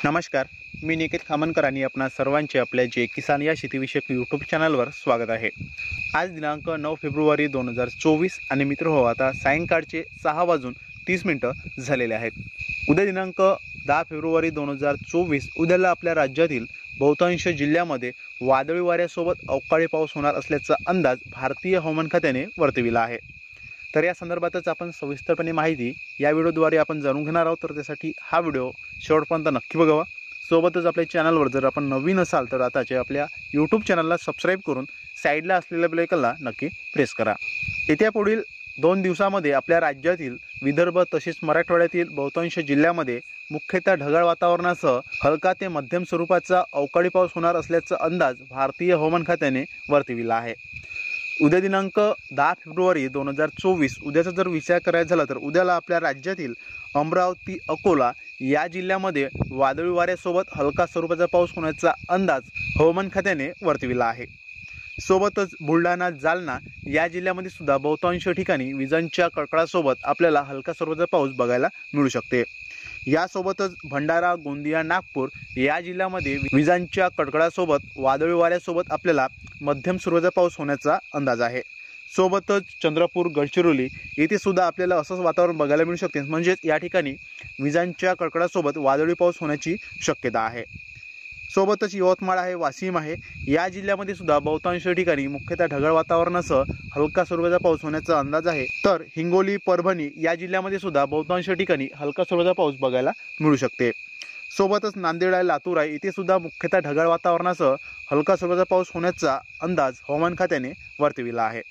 नमस्कार, मी निकेत खामनकर आणि आपणा सर्वांचे आपल्या जे किसान या शेतीविषयक यूट्यूब चॅनलवर स्वागत आहे। आज दिनांक 9 फेब्रुवारी 2024 आणि मित्र हो आता सायंकाळचे 6:30 झालेले आहेत। उद्या दिनांक 10 फेब्रुवारी 2024 उद्याला आपल्या राज्यातील बहुतांश जिल्ह्यामध्ये वादळी वाऱ्यासोबत अवकाळी पाऊस होणार असल्याचा अंदाज भारतीय हवामान खात्याने वर्तविला आहे। तर या संदर्भातच आपण सविस्तरपणे माहिती या व्हिडिओद्वारे आपण जाणून घेणार आहोत। तर त्यासाठी हा व्हिडिओ शेवटपर्यंत नक्की बघावा। सोबतच आपल्या चॅनलवर जर आपण नवीन असाल तर आताचे आपल्या यूट्यूब चॅनलला सबस्क्राईब करून साईडला असलेल्या बेल आयकॉनला नक्की प्रेस करा। येत्या पुढील 2 दिवसांमध्ये आपल्या राज्यातील विदर्भ तसेच मराठवाड्यातील बहुतांश जिल्ह्यामध्ये मुख्यतः ढगाळ वातावरणासह हलका ते मध्यम स्वरूपाचा अवकाळी पाऊस होणार असल्याचा अंदाज भारतीय हवामान खात्याने वर्तविला आहे। उद्या दिनांक 10 फेब्रुवारी 2024 उद्याचा जर विचार करायचा झाला तर उद्याला आपल्या राज्यातील अमरावती अकोला या जिल्ह्यामध्ये वादळी वाऱ्यासोबत हलका स्वरूपाचा पाऊस होण्याचा अंदाज हवामान खात्याने वर्तविला आहे। सोबतच बुलढाणा जालना या जिल्ह्यामध्ये सुद्धा बहुतांश ठिकाणी विजांच्या कडकडाटासोबत आपल्याला हलका स्वरूपाचा पाऊस बघायला मिळू शकते। यासोबतच भंडारा गोंदिया नागपूर या जिल्ह्यामध्ये विजांच्या कडकडाटासोबत वादळी वाऱ्यासोबत आपल्याला मध्यम स्वरूपाचा पाऊस होण्याचा अंदाज आहे। सोबतच चंद्रपूर गडचिरोली येथे सुद्धा आपल्याला असंच वातावरण बघायला मिळू शकते, म्हणजेच या ठिकाणी विजांच्या कडकडाटासोबत वादळी पाऊस होण्याची शक्यता आहे। सोबतच यवतमाळ आहे वाशिम आहे या जिल्ह्यामध्ये सुद्धा बहुतांश ठिकाणी मुख्यतः ढगाळ वातावरणासह हलका स्वरूपाचा पाऊस होण्याचा अंदाज आहे। तर हिंगोली परभणी या जिल्ह्यामध्ये सुद्धा बहुतांश ठिकाणी हलका स्वरूपाचा पाऊस बघायला मिळू शकते। सोबतच नांदेड आहे लातूर आहे येथे सुद्धा मुख्यतः ढगाळ वातावरणासह हलका स्वरूपाचा पाऊस होण्याचा अंदाज हवामान खात्याने वर्तविला आहे।